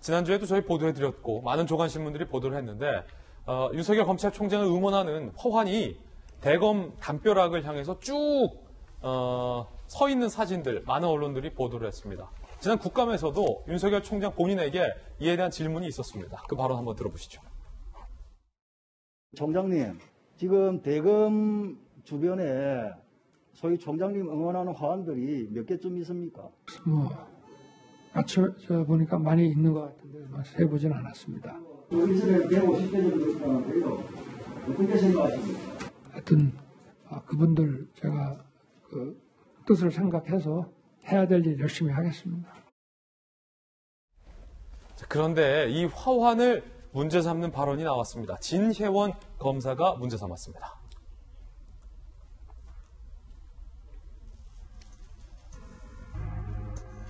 지난주에도 저희 보도해드렸고 많은 조간신문들이 보도를 했는데 윤석열 검찰총장을 응원하는 화환이 대검 담벼락을 향해서 쭉 서 있는 사진들 많은 언론들이 보도를 했습니다. 지난 국감에서도 윤석열 총장 본인에게 이에 대한 질문이 있었습니다. 그 발언 한번 들어보시죠. 총장님, 지금 대검 주변에 소위 총장님 응원하는 화환들이 몇 개쯤 있습니까? 저 보니까 많이 있는 것 같은데 세보진 않았습니다. 의실에 150개 정도 있다는데요. 어떻게 생각하십니까? 하여튼 그분들 제가 그 뜻을 생각해서 해야 될 일 열심히 하겠습니다. 그런데 이 화환을 문제 삼는 발언이 나왔습니다. 진혜원 검사가 문제 삼았습니다.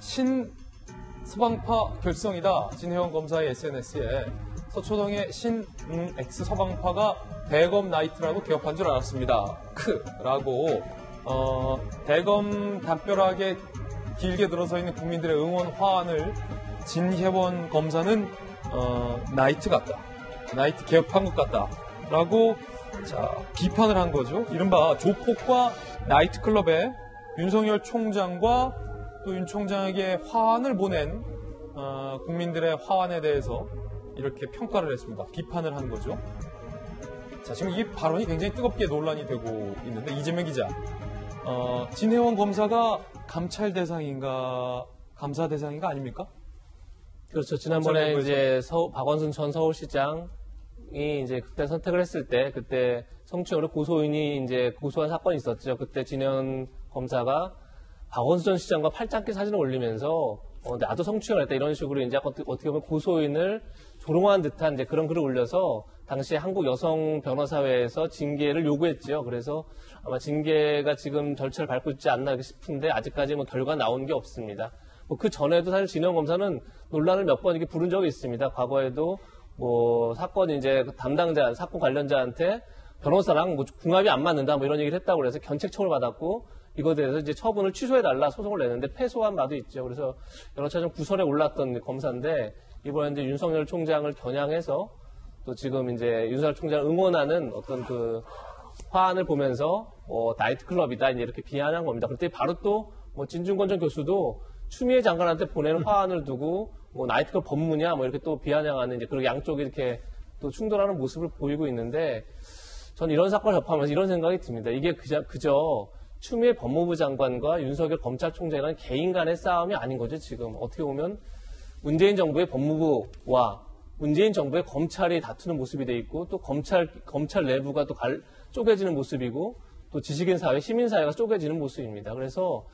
신서방파 결성이다. 진혜원 검사의 SNS에 서초동의 X 서방파가 대검 나이트라고 개업한 줄 알았습니다. 라고 대검 담벼락에 길게 들어서 있는 국민들의 응원 화환을 진혜원 검사는 나이트 같다. 나이트 개업한 것 같다. 라고 비판을 한 거죠. 이른바 조폭과 나이트클럽에 윤석열 총장과 또 윤 총장에게 화환을 보낸 국민들의 화환에 대해서 이렇게 평가를 했습니다. 비판을 한 거죠. 자, 지금 이 발언이 굉장히 뜨겁게 논란이 되고 있는데 이재명 기자, 진혜원 검사가 감찰 대상인가 감사 대상인가 아닙니까? 그렇죠. 지난번에 이제 박원순 전 서울시장이 이제 그때 선택을 했을 때 그때 성추행으로 고소인이 이제 고소한 사건이 있었죠. 그때 진혜원 검사가 박원순 전 시장과 팔짱끼 사진을 올리면서 나도 성추행을 했다 이런 식으로 이제 어떻게 보면 고소인을 조롱한 듯한 이제 그런 글을 올려서 당시 한국 여성 변호사회에서 징계를 요구했죠. 그래서 아마 징계가 지금 절차를 밟고 있지 않나 싶은데 아직까지 뭐 결과 나온 게 없습니다. 그 전에도 사실 진혜원 검사는 논란을 몇 번 이렇게 부른 적이 있습니다. 과거에도 뭐 사건 이제 담당자, 사건 관련자한테 변호사랑 뭐 궁합이 안 맞는다 뭐 이런 얘기를 했다고 그래서 견책청을 받았고 이거에 대해서 이제 처분을 취소해달라 소송을 냈는데 패소한 바도 있죠. 그래서 여러 차례 좀 구설에 올랐던 검사인데 이번에 이제 윤석열 총장을 겨냥해서 또 지금 이제 윤석열 총장을 응원하는 어떤 그 화환을 보면서 나이트클럽이다 이제 이렇게 비난한 겁니다. 그때 바로 또 뭐 진중권 전 교수도 추미애 장관한테 보내는 화환을 두고 뭐 나이트클럽 법무냐 뭐 이렇게 또 비아냥하는 이제 그런 양쪽이 이렇게 또 충돌하는 모습을 보이고 있는데 전 이런 사건을 접하면서 이런 생각이 듭니다. 이게 그저 추미애 법무부 장관과 윤석열 검찰총장에 대한 개인 간의 싸움이 아닌 거죠. 지금 어떻게 보면 문재인 정부의 법무부와 문재인 정부의 검찰이 다투는 모습이 돼 있고 또 검찰 내부가 또 쪼개지는 모습이고 또 지식인 사회, 시민 사회가 쪼개지는 모습입니다. 그래서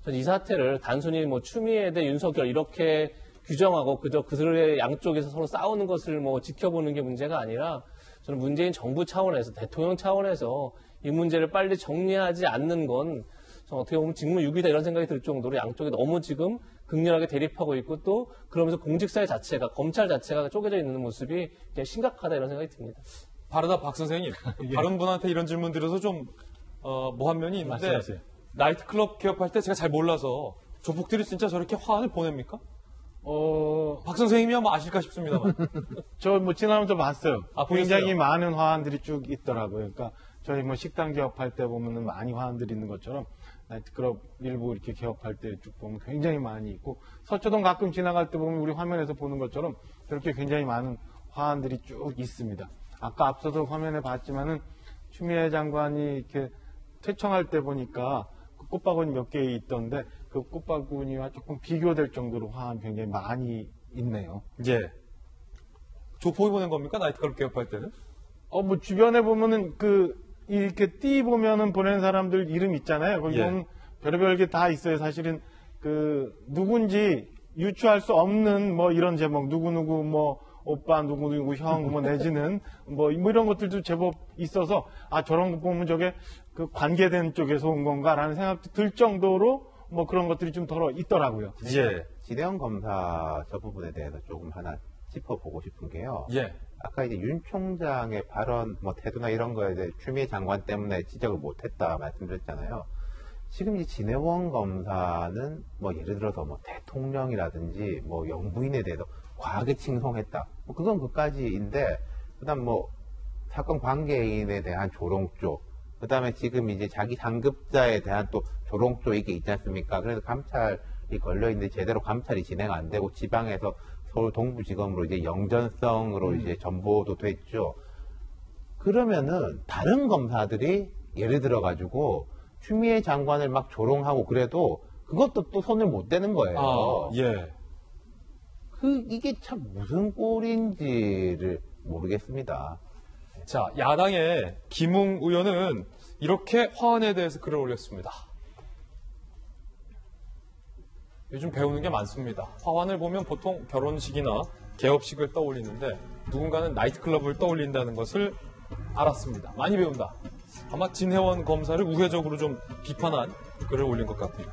이 사태를 단순히 뭐 추미애 대 윤석열 이렇게 규정하고 그저 그들의 양쪽에서 서로 싸우는 것을 뭐 지켜보는 게 문제가 아니라 저는 문재인 정부 차원에서 대통령 차원에서 이 문제를 빨리 정리하지 않는 건 어떻게 보면 직무유기다 이런 생각이 들 정도로 양쪽이 너무 지금 극렬하게 대립하고 있고 또 그러면서 공직사회 자체가 검찰 자체가 쪼개져 있는 모습이 굉장히 심각하다 이런 생각이 듭니다. 바르다 박 선생님. 다른 분한테 이런 질문 드려서 좀 뭐한 면이 있는데 말씀하세요. 나이트클럽 개업할 때 제가 잘 몰라서 조폭들이 진짜 저렇게 화환을 보냅니까? 박 선생님이 아마 아실까 싶습니다만. 저 뭐 지난번에 봤어요. 굉장히 보셨어요? 많은 화환들이 쭉 있더라고요. 그러니까 저희 뭐 식당 개업할 때 보면은 많이 화환들이 있는 것처럼 나이트클럽 일부 이렇게 개업할 때 쭉 보면 굉장히 많이 있고 서초동 가끔 지나갈 때 보면 우리 화면에서 보는 것처럼 그렇게 굉장히 많은 화환들이 쭉 있습니다. 아까 앞서도 화면에 봤지만은 추미애 장관이 이렇게 퇴청할 때 보니까 그 꽃바구니 몇 개 있던데 그 꽃바구니와 조금 비교될 정도로 화환 굉장히 많이 있네요. 예. 조폭이 보낸 겁니까? 나이트클럽 개업할 때는? 뭐 주변에 보면은 이렇게 띠 보면은 보내는 사람들 이름 있잖아요. 거기 보면 별의별 게 다 있어요. 사실은 누군지 유추할 수 없는 뭐 이런 제목 누구누구 뭐 오빠 누구누구 형 뭐 내지는 뭐 이런 것들도 제법 있어서 저런 거 보면 저게 그 관계된 쪽에서 온 건가라는 생각도 들 정도로 뭐 그런 것들이 좀 덜어 있더라고요. 예. 진혜원 검사 저 부분에 대해서 조금 하나 짚어보고 싶은 게요. 예. 아까 이제 윤 총장의 발언, 뭐 태도나 이런 거에 대해 추미애 장관 때문에 지적을 못했다 말씀드렸잖아요. 지금 이 진혜원 검사는 뭐 예를 들어서 뭐 대통령이라든지 뭐 영부인에 대해서 과하게 칭송했다. 뭐 그건 그까지인데, 그다음 뭐 사건 관계인에 대한 조롱 쪽, 그다음에 지금 이제 자기 상급자에 대한 또 조롱 쪽 이게 있지 않습니까? 그래서 감찰이 걸려 있는데 제대로 감찰이 진행 안 되고 지방에서 서울 동부지검으로 이제 영전성으로 이제 전보도 됐죠. 그러면은 다른 검사들이 예를 들어 가지고 추미애 장관을 막 조롱하고 그래도 그것도 또 손을 못 대는 거예요. 아, 예. 이게 참 무슨 꼴인지를 모르겠습니다. 자, 야당의 김웅 의원은 이렇게 화환에 대해서 글을 올렸습니다. 요즘 배우는 게 많습니다. 화환을 보면 보통 결혼식이나 개업식을 떠올리는데 누군가는 나이트클럽을 떠올린다는 것을 알았습니다. 많이 배운다. 아마 진혜원 검사를 우회적으로 좀 비판한 글을 올린 것 같고요.